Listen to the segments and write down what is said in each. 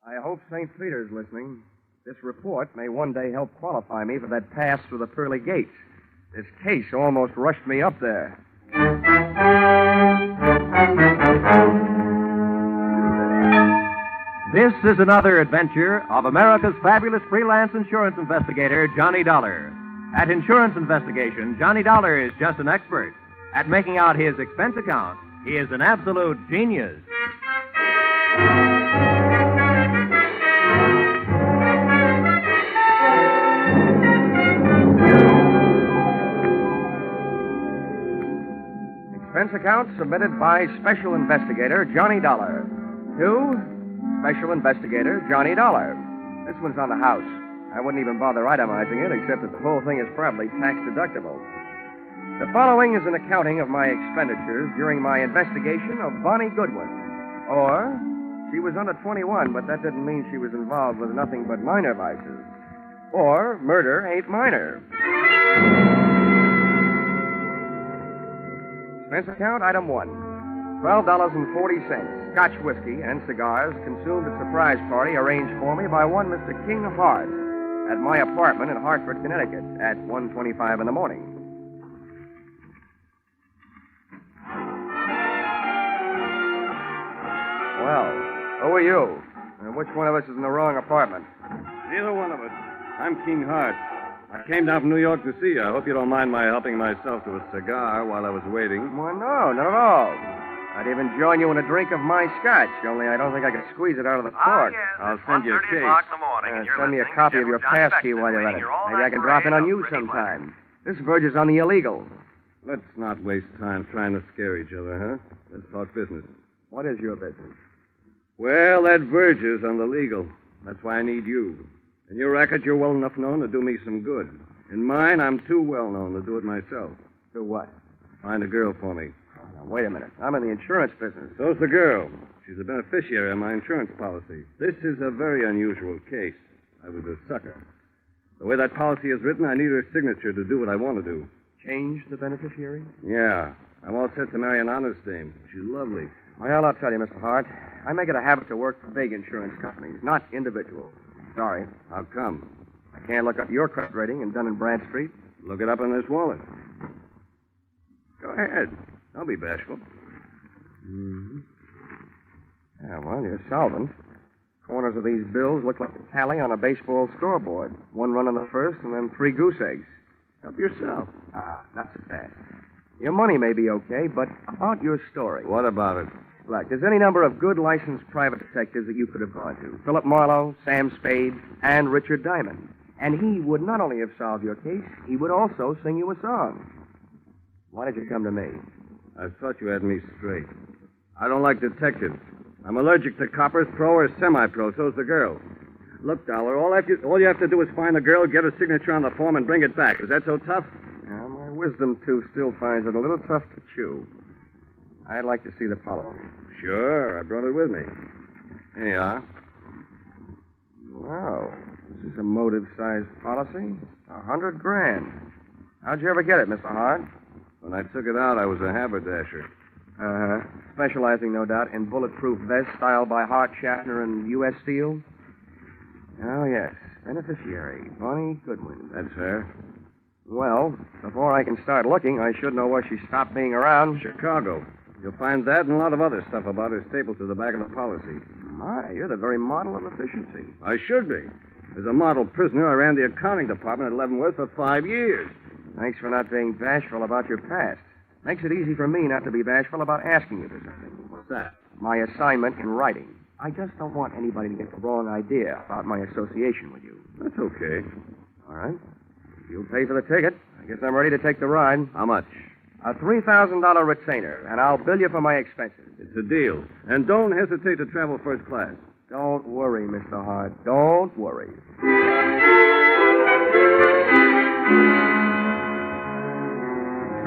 I hope St. Peter's listening. This report may one day help qualify me for that pass through the pearly gates. This case almost rushed me up there. This is another adventure of America's fabulous freelance insurance investigator, Johnny Dollar. At insurance investigation, Johnny Dollar is just an expert. At making out his expense account, he is an absolute genius. Expense account submitted by Special Investigator Johnny Dollar. To Special Investigator Johnny Dollar. This one's on the house. I wouldn't even bother itemizing it, except that the whole thing is probably tax deductible. The following is an accounting of my expenditures during my investigation of Bonnie Goodwin. Or, she was under 21, but that didn't mean she was involved with nothing but minor vices. Or, murder ain't minor. Expense account, item 1. $12.40. Scotch whiskey and cigars consumed at surprise party arranged for me by one Mr. King Hart at my apartment in Hartford, Connecticut at 1:25 in the morning. Well, who are you? And which one of us is in the wrong apartment? Neither one of us. I'm King Hart. I came down from New York to see you. I hope you don't mind my helping myself to a cigar while I was waiting. Well, no, not at all. I'd even join you in a drink of my scotch, only I don't think I could squeeze it out of the cork. Yes, I'll send you a case. Send me a copy of your pass key while you're at it. Maybe I can drop in on you sometime. This verges on the illegal. Let's not waste time trying to scare each other, huh? Let's talk business. What is your business? Well, that verges on the legal. That's why I need you. In your racket, you're well enough known to do me some good. In mine, I'm too well known to do it myself. Do what? Find a girl for me. Now, wait a minute. I'm in the insurance business. So's the girl. She's a beneficiary of my insurance policy. This is a very unusual case. I was a sucker. The way that policy is written, I need her signature to do what I want to do. Change the beneficiary? Yeah. I'm all set to marry an honest dame. She's lovely. Well, I'll tell you, Mr. Hart. I make it a habit to work for big insurance companies, not individuals. Sorry. How come? I can't look up your credit rating in Dun & Bradstreet. Look it up in this wallet. Go ahead. Don't be bashful. Mm-hmm. Yeah, well, you're solvent. Corners of these bills look like a tally on a baseball scoreboard. 1 run on the first, and then 3 goose eggs. Help yourself. Not so fast. Your money may be okay, but about your story. What about it? Look, there's any number of good licensed private detectives that you could have gone to. Philip Marlowe, Sam Spade, and Richard Diamond. And he would not only have solved your case, he would also sing you a song. Why did you come to me? I thought you had me straight. I don't like detectives. I'm allergic to coppers, pro or semi-pro. So's the girl. Look, Dollar, all you have to do is find the girl, get her signature on the form, and bring it back. Is that so tough? Now, my wisdom tooth still finds it a little tough to chew. I'd like to see the policy. Sure, I brought it with me. Here you are. Wow, this is a motive-sized policy. $100,000. How'd you ever get it, Mr. Hart? When I took it out, I was a haberdasher. Specializing, no doubt, in bulletproof vests styled by Hart, Schaffner, and U.S. Steel? Oh, yes. Beneficiary, Bonnie Goodwin. That's her. Well, before I can start looking, I should know where she stopped being around. Chicago. You'll find that and a lot of other stuff about her stapled to the back of the policy. My, you're the very model of efficiency. I should be. As a model prisoner, I ran the accounting department at Leavenworth for 5 years. Thanks for not being bashful about your past. Makes it easy for me not to be bashful about asking you for something. What's that? My assignment in writing. I just don't want anybody to get the wrong idea about my association with you. That's okay. All right. You'll pay for the ticket. I guess I'm ready to take the ride. How much? A $3,000 retainer, and I'll bill you for my expenses. It's a deal. And don't hesitate to travel first class. Don't worry, Mr. Hart. Don't worry.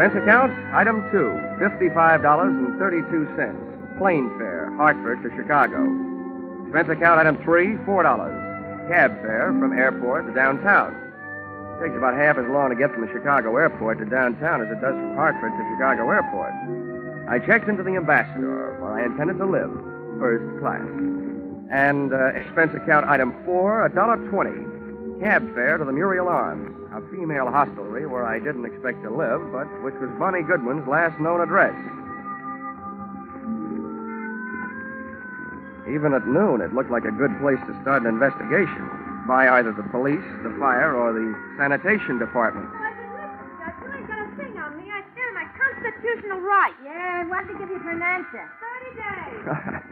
Expense account, item 2, $55.32. Plane fare, Hartford to Chicago. Expense account, item 3, $4. Cab fare from airport to downtown. It takes about half as long to get from the Chicago airport to downtown as it does from Hartford to Chicago airport. I checked into the Ambassador, where I intended to live, first class. And expense account item 4, $1.20. Cab fare to the Muriel Arms, a female hostelry where I didn't expect to live, but which was Bonnie Goodwin's last known address. Even at noon, it looked like a good place to start an investigation by either the police, the fire, or the sanitation department. Oh, I've been listening, Judge. You ain't got a thing on me. I stand my constitutional right. Yeah, what did they give you for an answer? 30 days.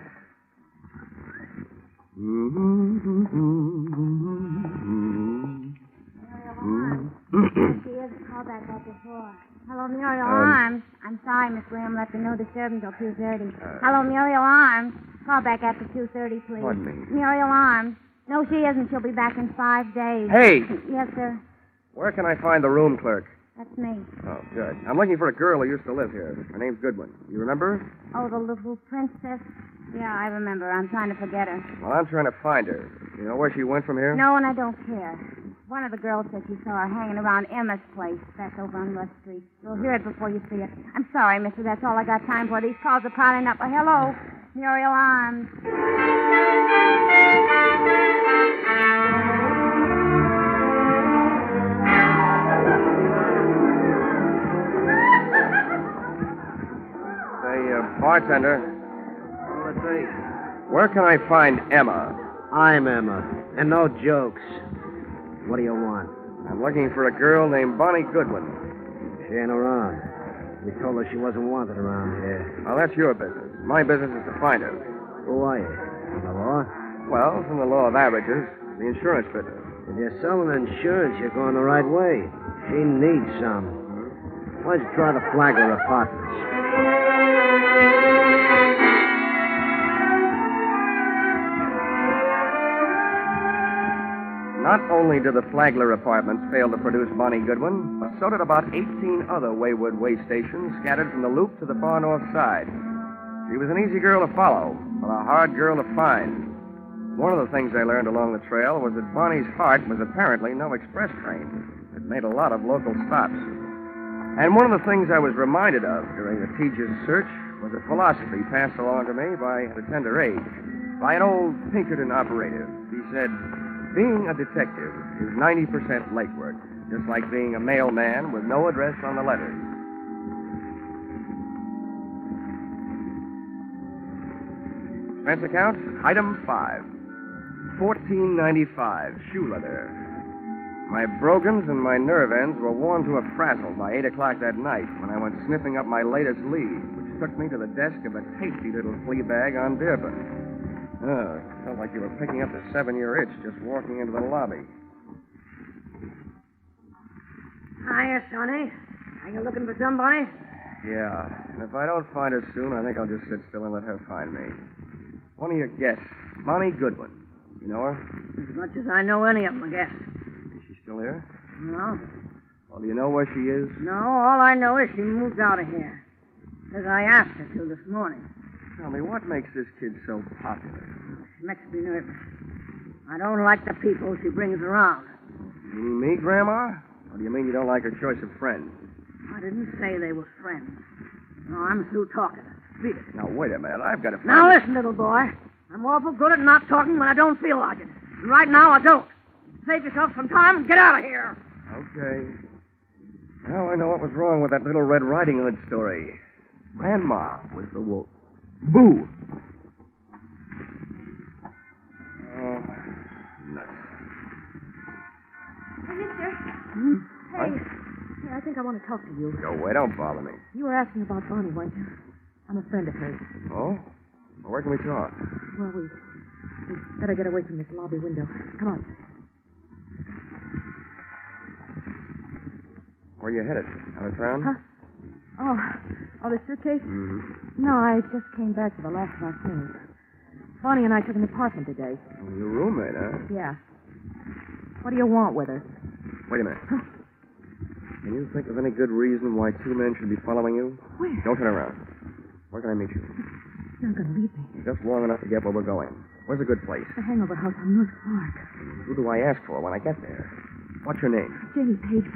She is a callback out before. Hello, Muriel Arms. I'm sorry, Miss Graham left a no disturb until 2:30. Hello, Muriel Arms. Call back after 2:30, please. Pardon me? Muriel Arms. No, she isn't. She'll be back in 5 days. Hey! Yes, sir. Where can I find the room clerk? That's me. Oh, good. I'm looking for a girl who used to live here. Her name's Goodwin. You remember her? Oh, the little princess. Yeah, I remember. I'm trying to forget her. Well, I'm trying to find her. You know where she went from here? No, and I don't care. One of the girls said she saw her hanging around Emma's place back over on West Street. You'll hear it before you see it. I'm sorry, mister. That's all I got time for. These calls are piling up. Hello, Muriel Arms. Say, bartender, Let's see. where can I find Emma? I'm Emma, and no jokes. What do you want? I'm looking for a girl named Bonnie Goodwin. She ain't around. We told her she wasn't wanted around here. Well, that's your business. My business is to find her. Who are you? From the law? Well, from the law of averages, the insurance business. If you're selling insurance, you're going the right way. She needs some. Why don't you try the Flagler Apartments? Not only did the Flagler Apartments fail to produce Bonnie Goodwin, but so did about 18 other wayward way stations scattered from the Loop to the far north side. She was an easy girl to follow, but a hard girl to find. One of the things I learned along the trail was that Bonnie's heart was apparently no express train. It made a lot of local stops. And one of the things I was reminded of during the tedious search was a philosophy passed along to me at a tender age by an old Pinkerton operative. He said, being a detective is 90% legwork, just like being a mailman with no address on the letters. Expense account, item 5. $14.95, shoe leather. My brogans and my nerve ends were worn to a frazzle by 8 o'clock that night when I went sniffing up my latest lead, which took me to the desk of a tasty little flea bag on Dearborn. Oh, it felt like you were picking up the 7-year itch just walking into the lobby. Hiya, Sonny. Are you looking for somebody? Yeah, and if I don't find her soon, I think I'll just sit still and let her find me. One of your guests, Bonnie Goodwin. You know her? As much as I know any of them, I guess. Is she still here? No. Well, do you know where she is? No, all I know is she moved out of here. Because I asked her to this morning. Tell me, what makes this kid so popular? She makes me nervous. I don't like the people she brings around. You mean me, Grandma? Or do you mean you don't like her choice of friends? I didn't say they were friends. No, I'm through talking. Beat it. Now, wait a minute. I've got to find Now, her. listen, little boy. I'm awful good at not talking when I don't feel like it. And right now, I don't. Save yourself some time and get out of here. Okay. Now I know what was wrong with that little Red Riding Hood story. Grandma was the wolf. Boo! Oh, nuts. Hey, mister. What? Hey, I think I want to talk to you. Go away. Don't bother me. You were asking about Bonnie, weren't you? I'm a friend of hers. Oh? Well, where can we talk? Well, we better get away from this lobby window. Come on. Where are you headed? Out of town? Huh? Oh, the suitcase? Mm-hmm. No, I just came back for the last of our things. Bonnie and I took an apartment today. Oh, your roommate, huh? Yeah. What do you want with her? Wait a minute. Can you think of any good reason why 2 men should be following you? Where? Don't turn around. Where can I meet you? You're not going to leave me. Just long enough to get where we're going. Where's a good place? The hangover house on North Park. Who do I ask for when I get there? What's your name? Janie Page.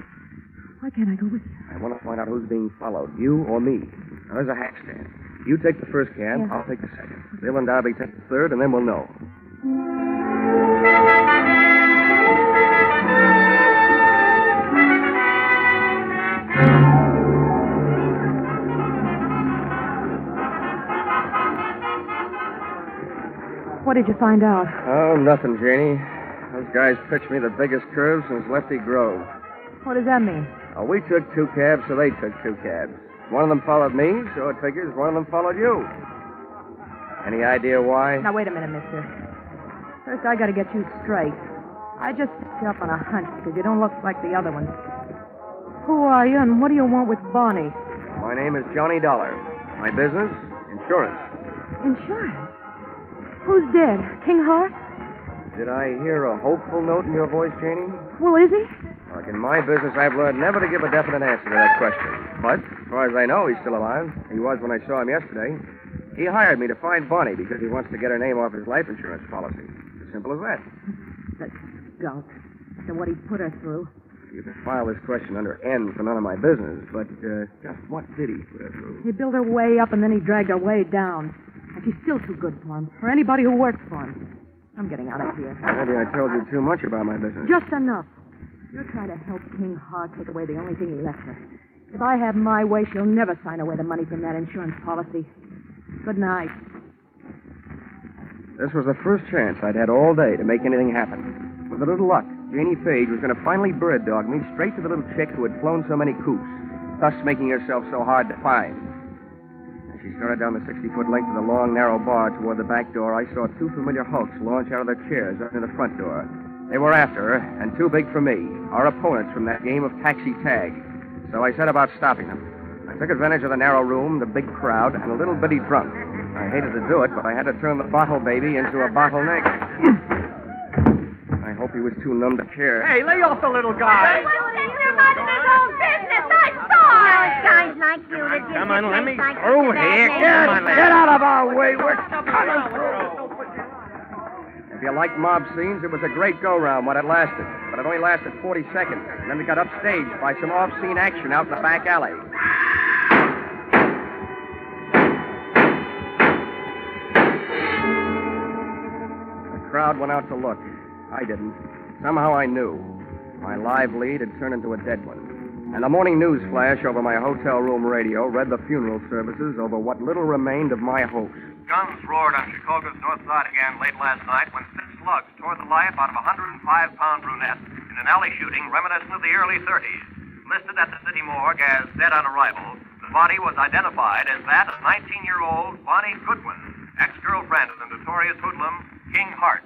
Why can't I go with you? I want to find out who's being followed, you or me. Now, there's a hack stand. You take the first can, Yeah. I'll take the second. Bill and Darby take the third, and then we'll know. What did you find out? Oh, nothing, Janie. Those guys pitched me the biggest curve since Lefty Grove. What does that mean? Oh, we took 2 cabs, so they took 2 cabs. One of them followed me, so it figures one of them followed you. Any idea why? Now, wait a minute, mister. First, I gotta get you straight. I just picked you up on a hunch because you don't look like the other ones. Who are you, and what do you want with Bonnie? My name is Johnny Dollar. My business? Insurance. Insurance? Who's dead? King Hart? Did I hear a hopeful note in your voice, Janie? Well, is he? Like in my business, I've learned never to give a definite answer to that question. But, as far as I know, he's still alive. He was when I saw him yesterday. He hired me to find Bonnie because he wants to get her name off his life insurance policy. As simple as that. That skunk. After what he put her through. You can file this question under N for none of my business, but just what did he put her through? He built her way up, and then he dragged her way down. And she's still too good for him, for anybody who works for him. I'm getting out of here. Maybe I told you too much about my business. Just enough. You're trying to help King Hart take away the only thing he left her. If I have my way, she'll never sign away the money from that insurance policy. Good night. This was the first chance I'd had all day to make anything happen. With a little luck, Janie Page was going to finally bird dog me straight to the little chick who had flown so many coops, thus making herself so hard to find. As she started down the 60-foot length of the long, narrow bar toward the back door, I saw 2 familiar hulks launch out of their chairs up near the front door. They were after her, and too big for me, our opponents from that game of taxi tag. So I set about stopping them. I took advantage of the narrow room, the big crowd, and a little bitty drunk. I hated to do it, but I had to turn the bottle baby into a bottleneck. I hope he was too numb to care. Hey, lay off the little guy. Well, you're about his own business. I saw it. Guys like you that Come on, let me like through here. Get out of our way. We're coming through. If you like mob scenes, it was a great go-round when it lasted. But it only lasted 40 seconds. And then we got upstaged by some off-scene action out in the back alley. The crowd went out to look. I didn't. Somehow I knew. My live lead had turned into a dead one. And the morning news flash over my hotel room radio read the funeral services over what little remained of my hopes. Guns roared on Chicago's north side again late last night when 6 slugs tore the life out of a 105-pound brunette in an alley shooting reminiscent of the early 30s. Listed at the city morgue as dead on arrival, the body was identified as that of 19-year-old Bonnie Goodwin, ex-girlfriend of the notorious hoodlum King Hart.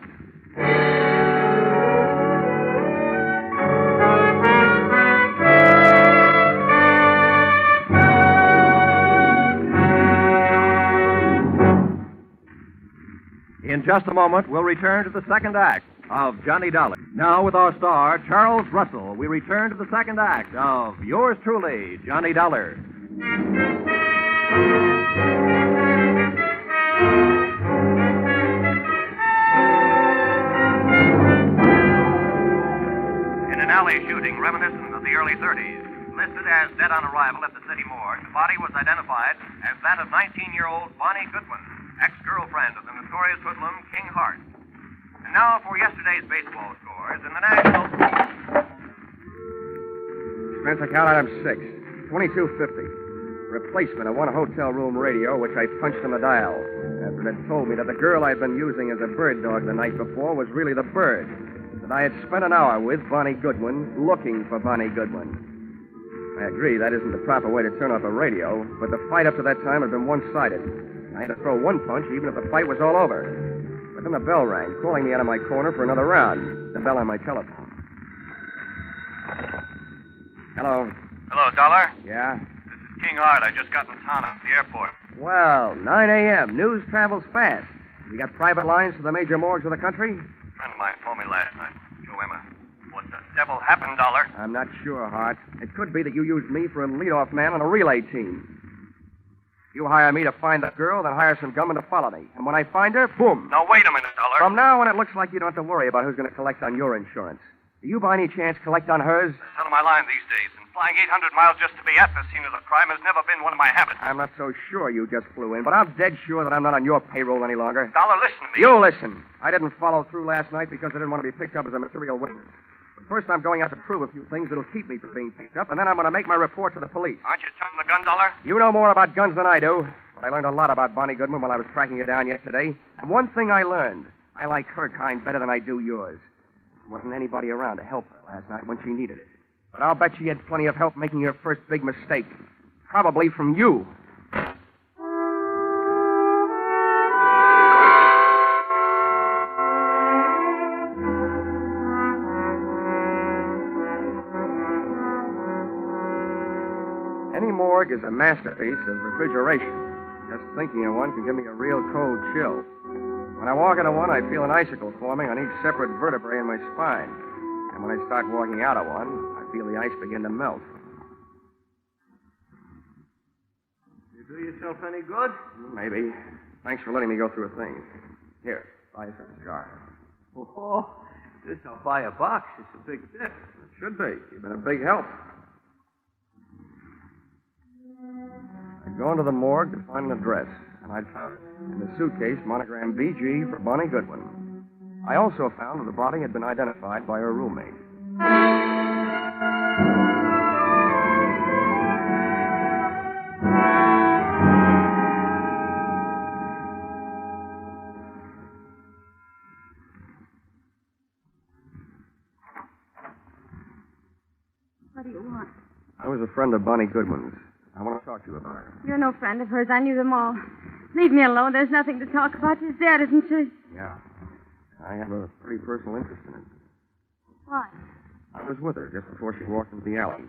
In just a moment, we'll return to the second act of Johnny Dollar. Now, with our star, Charles Russell, we return to the second act of yours truly, Johnny Dollar. In an alley shooting reminiscent of the early 30s, listed as dead on arrival at the city morgue, the body was identified as that of 19-year-old Bonnie Goodwin, ex-girlfriend of the notorious hoodlum King Hart. And now for yesterday's baseball scores in the National... Expense account item 6, $22.50. Replacement of one hotel room radio, which I punched on the dial after it had told me that the girl I'd been using as a bird dog the night before was really the bird that I had spent an hour with, Bonnie Goodwin, looking for Bonnie Goodwin. I agree that isn't the proper way to turn off a radio, but the fight up to that time had been one-sided. I had to throw one punch even if the fight was all over. But then the bell rang, calling me out of my corner for another round. The bell on my telephone. Hello. Hello, Dollar. Yeah? This is King Hart. I just got in town at the airport. Well, 9 a.m. News travels fast. You got private lines to the major morgues of the country? A friend of mine told me last night. Joe Emma. What the devil happened, Dollar? I'm not sure, Hart. It could be that you used me for a leadoff man on a relay team. You hire me to find the girl, then hire some gunmen to follow me. And when I find her, boom. Now, wait a minute, Dollar. From now on, it looks like you don't have to worry about who's going to collect on your insurance. Do you, by any chance, collect on hers? That's out of my line these days. In Flying 800 miles just to be at the scene of the crime has never been one of my habits. I'm not so sure you just flew in, but I'm dead sure that I'm not on your payroll any longer. Dollar, listen to me. You listen. I didn't follow through last night because I didn't want to be picked up as a material witness. But first, I'm going out to prove a few things that'll keep me from being picked up, and then I'm going to make my report to the police. Aren't you turning the gun, Dollar? You know more about guns than I do, but I learned a lot about Bonnie Goodwin while I was tracking her down yesterday. And one thing I learned, I like her kind better than I do yours. There wasn't anybody around to help her last night when she needed it. But I'll bet she had plenty of help making her first big mistake. Probably from you. Any morgue is a masterpiece of refrigeration. Just thinking of one can give me a real cold chill. When I walk into one, I feel an icicle forming on each separate vertebrae in my spine. And when I start walking out of one, I feel the ice begin to melt. You do yourself any good? Maybe. Thanks for letting me go through a thing. Here, buy some cigar. Oh, this I'll buy a box. It's a big tip. It should be. You've been a big help. I'd gone to the morgue to find an address, and I'd found it. In the suitcase, monogram BG for Bonnie Goodwin. I also found that the body had been identified by her roommate. What do you want? I was a friend of Bonnie Goodwin's. I want to talk to you about her. You're no friend of hers. I knew them all. Leave me alone. There's nothing to talk about. She's dead, isn't she? Yeah. I have a pretty personal interest in it. Why? I was with her just before she walked into the alley.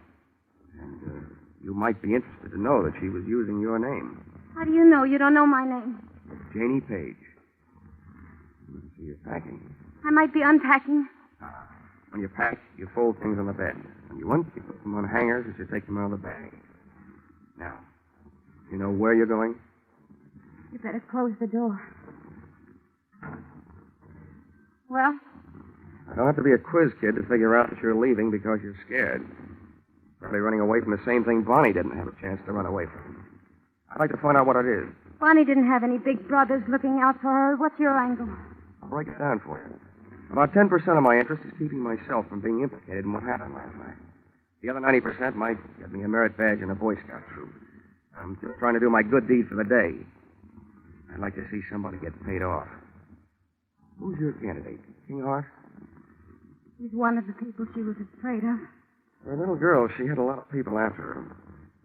And you might be interested to know that she was using your name. How do you know? You don't know my name. Janie Page. So you're packing. I might be unpacking. When you pack, you fold things on the bed. When you want, you put them on hangers as you take them out of the bag. Now, you know where you're going? You better close the door. Well? I don't have to be a quiz kid to figure out that you're leaving because you're scared. Probably running away from the same thing Bonnie didn't have a chance to run away from. I'd like to find out what it is. Bonnie didn't have any big brothers looking out for her. What's your angle? I'll break it down for you. About 10% of my interest is keeping myself from being implicated in what happened last night. The other 90% might get me a merit badge in a Boy Scout troop. I'm just trying to do my good deed for the day. I'd like to see somebody get paid off. Who's your candidate? King Hart? He's one of the people she was afraid of. For a little girl, she had a lot of people after her.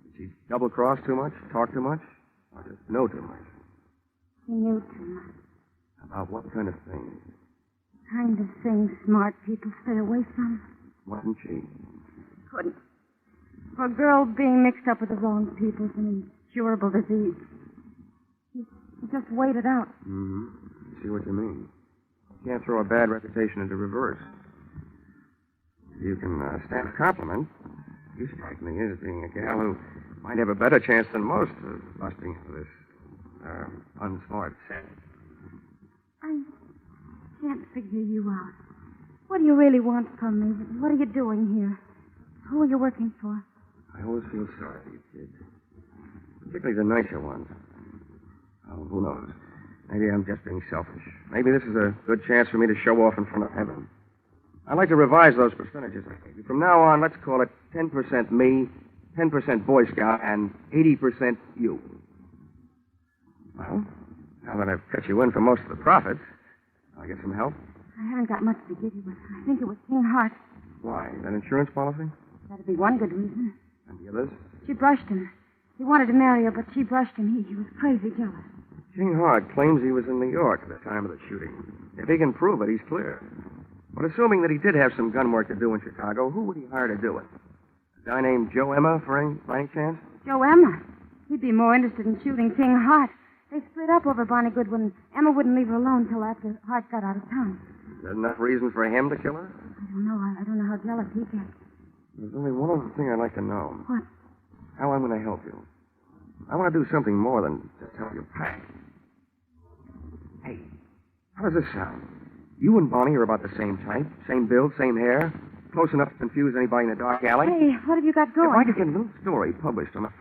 Did she double-cross too much, talk too much, or just know too much? She knew too much. About what kind of things? Kind of things smart people stay away from. Wasn't she? Couldn't. For a girl being mixed up with the wrong people is an incurable disease. You just wait it out. Mm-hmm. I see what you mean. You can't throw a bad reputation into reverse. You can stand a compliment. You strike me as being a gal who might have a better chance than most of busting into this unsmart set. I can't figure you out. What do you really want from me? What are you doing here? Who are you working for? I always feel sorry for you, kid. Particularly the nicer ones. Oh, who knows? Maybe I'm just being selfish. Maybe this is a good chance for me to show off in front of heaven. I'd like to revise those percentages I gave you. From now on, let's call it 10% me, 10% Boy Scout, and 80% you. Well, now that I've cut you in for most of the profits, I'll get some help. I haven't got much to give you, but I think it was King Hart. Why? That insurance policy? That'd be one good reason. And the others? She brushed him. He wanted to marry her, but she brushed him. He was crazy jealous. King Hart claims he was in New York at the time of the shooting. If he can prove it, he's clear. But assuming that he did have some gun work to do in Chicago, who would he hire to do it? A guy named Joe Emma, for any chance? Joe Emma? He'd be more interested in shooting King Hart. They split up over Bonnie Goodwin. Emma wouldn't leave her alone till after Hart got out of town. Is that enough reason for him to kill her? I don't know. I don't know how jealous he gets. There's only one other thing I'd like to know. What? How I'm going to help you. I want to do something more than just help you pack. Hey, how does this sound? You and Bonnie are about the same type, same build, same hair. close enough to confuse anybody in the dark alley. Hey, what have you got going? If I could get a little story published on the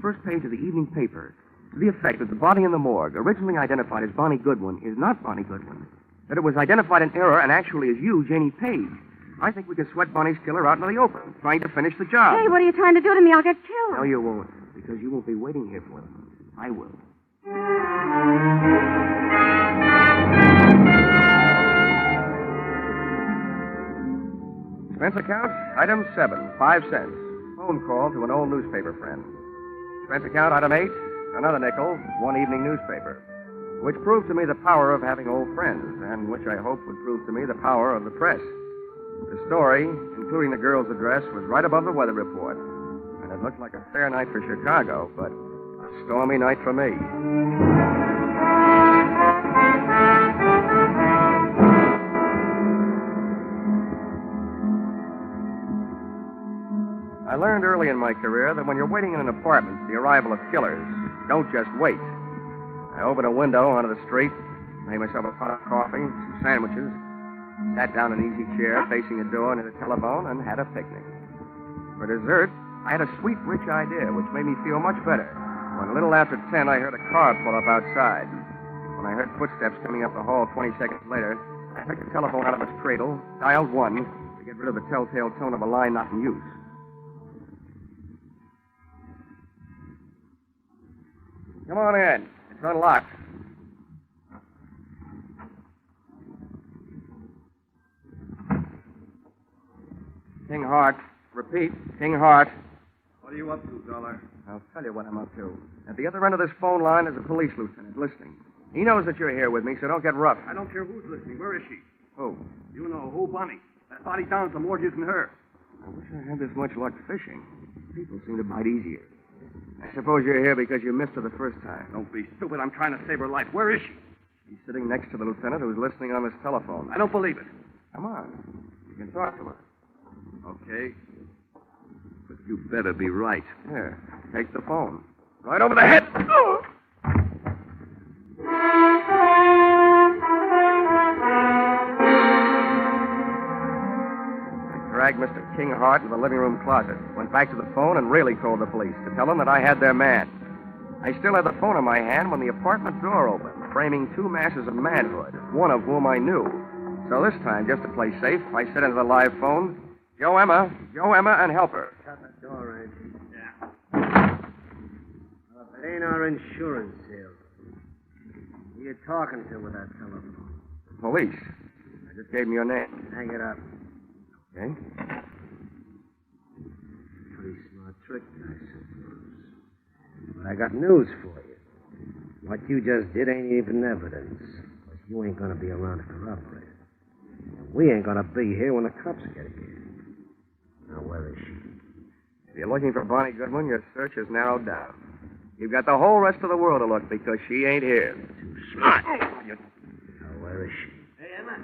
first page of the evening paper to the effect that the body in the morgue, originally identified as Bonnie Goodwin, is not Bonnie Goodwin. That it was identified in error and actually is you, Janie Page. I think we can sweat Bonnie's killer out into the open, trying to finish the job. Hey, what are you trying to do to me? I'll get killed. No, you won't, because you won't be waiting here for them. I will. Expense account, item 7, 5 cents. Phone call to an old newspaper friend. Expense account, item 8, another nickel, one evening newspaper. Which proved to me the power of having old friends, and which I hope would prove to me the power of the press. The story, including the girl's address, was right above the weather report. And it looked like a fair night for Chicago, but a stormy night for me. I learned early in my career that when you're waiting in an apartment for the arrival of killers, don't just wait. I opened a window onto the street, made myself a pot of coffee, some sandwiches, sat down in an easy chair facing the door near the telephone, and had a picnic. For dessert, I had a sweet, rich idea, which made me feel much better. When a little after 10, I heard a car pull up outside. When I heard footsteps coming up the hall 20 seconds later, I picked the telephone out of its cradle, dialed 1 to get rid of the telltale tone of a line not in use. Come on in. It's unlocked. King Hart. Repeat, King Hart. What are you up to, Dollar? I'll tell you what I'm up to. At the other end of this phone line is a police lieutenant listening. He knows that you're here with me, so don't get rough. I don't care who's listening. Where is she? Who? You know who, Bonnie. That body down at the morgue isn't her. I wish I had this much luck fishing. People seem to bite easier. I suppose you're here because you missed her the first time. Don't be stupid. I'm trying to save her life. Where is she? She's sitting next to the lieutenant who's listening on this telephone. I don't believe it. Come on. You can talk to her. Okay. But you better be right. Here, take the phone. Right over the head. Oh! Dragged Mr. King Hart into the living room closet, went back to the phone, and really called the police to tell them that I had their man. I still had the phone in my hand when the apartment door opened, framing two masses of manhood, one of whom I knew. So this time, just to play safe, I said into the live phone, Joe Emma, and help her. Shut the door, Angie. Yeah. It ain't our insurance sale. Who you talking to with that telephone? Police. I just gave them your name. Hang it up. Okay. Pretty smart trick, I suppose. But I got news for you. What you just did ain't even evidence. Because you ain't going to be around to corroborate it. And we ain't going to be here when the cops get here. Now, where is she? If you're looking for Bonnie Goodwin, your search is narrowed down. You've got the whole rest of the world to look because she ain't here. Too smart. Now, where is she? Hey, Emma.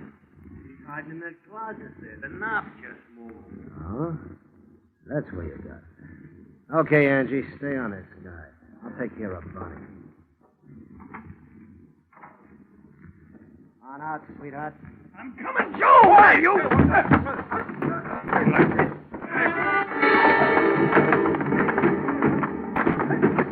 She's hiding in that closet there. The knob just moved. Oh? That's where you got it. Okay, Angie, stay on this guy. I'll take care of Bonnie. On out, sweetheart. I'm coming, Joe! Why, you?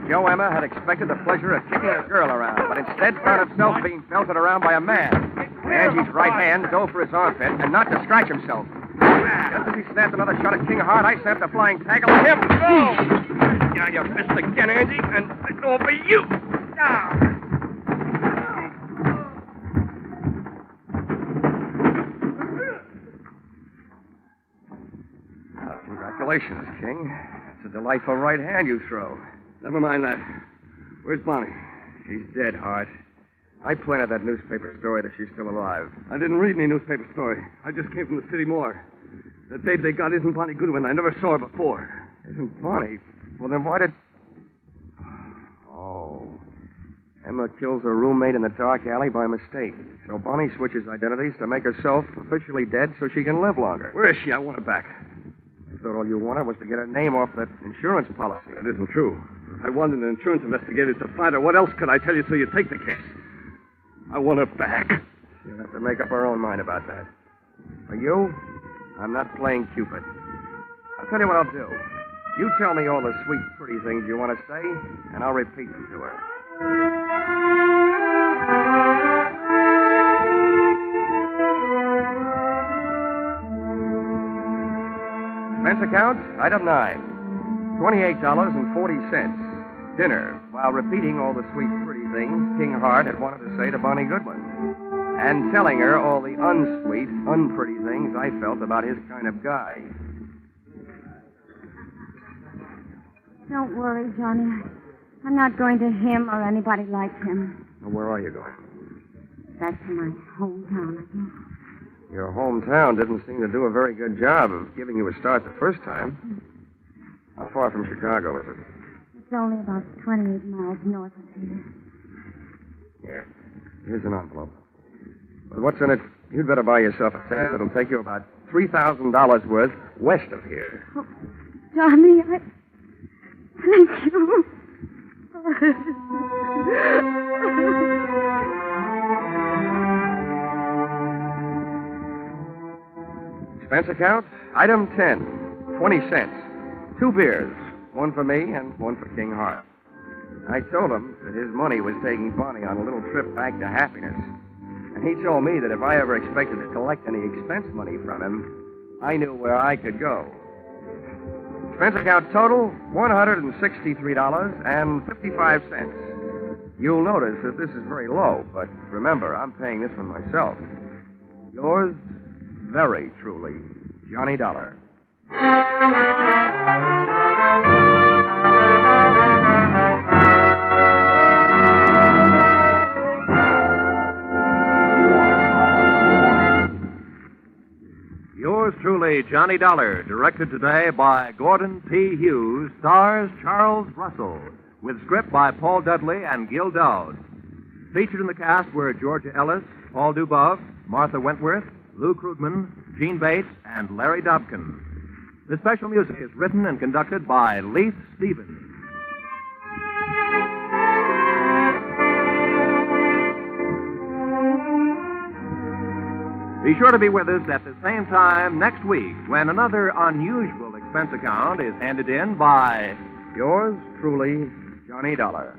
Joe Emma had expected the pleasure of kicking a girl around, but instead found himself being belted around by a man. Angie's right hand dove for his armpit, and not to scratch himself. Just as he snapped another shot at King Hart, I snapped a flying tackle at him. Go! Yeah, you missed again, Angie, and it's over you. Now. Congratulations, King. It's a delightful right hand you throw. Never mind that. Where's Bonnie? She's dead, Hart. I planted that newspaper story that she's still alive. I didn't read any newspaper story. I just came from the city morgue. The babe they got isn't Bonnie Goodwin. I never saw her before. Isn't Bonnie? Well, then why did... Oh. Emma kills her roommate in the dark alley by mistake. So Bonnie switches identities to make herself officially dead so she can live longer. Where is she? I want her back. I thought all you wanted was to get her name off that insurance policy. That isn't true. If I wanted an insurance investigator to find her, what else could I tell you so you take the case? I want her back. She'll have to make up her own mind about that. For you, I'm not playing Cupid. I'll tell you what I'll do. You tell me all the sweet, pretty things you want to say, and I'll repeat them to her. Expense account, item 9. $28.40. Dinner, while repeating all the sweet, pretty things King Hart had wanted to say to Bonnie Goodwin. And telling her all the unsweet, unpretty things I felt about his kind of guy. Don't worry, Johnny. I'm not going to him or anybody like him. Well, where are you going? Back to my hometown, I guess. Your hometown didn't seem to do a very good job of giving you a start the first time. How far from Chicago is it? It's only about 28 miles north of here. Here. Here's an envelope. But what's in it? You'd better buy yourself a ticket that'll take you about $3,000 worth west of here. Oh, Johnny, Thank you. Expense account, item 10, 20 cents. 2 beers, one for me and one for King Hart. I told him that his money was taking Bonnie on a little trip back to happiness. And he told me that if I ever expected to collect any expense money from him, I knew where I could go. Expense account total, $163.55. You'll notice that this is very low, but remember, I'm paying this one myself. Yours, very truly, Johnny Dollar. Yours truly, Johnny Dollar, directed today by Gordon T. Hughes, stars Charles Russell, with script by Paul Dudley and Gil Dowd. Featured in the cast were Georgia Ellis, Paul Dubov, Martha Wentworth, Lou Krugman, Gene Bates, and Larry Dobkin. The special music is written and conducted by Leith Stevens. Be sure to be with us at the same time next week when another unusual expense account is handed in by Yours truly, Johnny Dollar.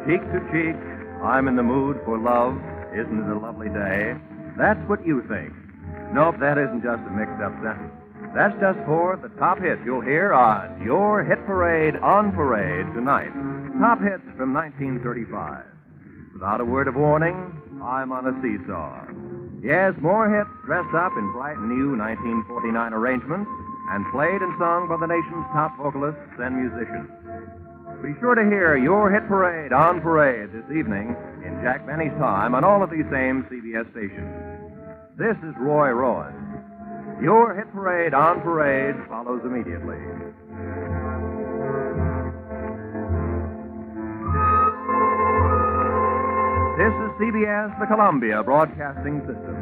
Cheek to cheek, I'm in the mood for love. Isn't it a lovely day? That's what you think. Nope, that isn't just a mixed-up sentence. That's just for the top hits you'll hear on your Hit Parade on Parade tonight. Top hits from 1935. Without a word of warning, I'm on a seesaw. Yes, more hits dressed up in bright new 1949 arrangements and played and sung by the nation's top vocalists and musicians. Be sure to hear your Hit Parade on Parade this evening in Jack Benny's time on all of these same CBS stations. This is Roy Rowan. Your Hit Parade on Parade follows immediately. This is CBS, the Columbia Broadcasting System.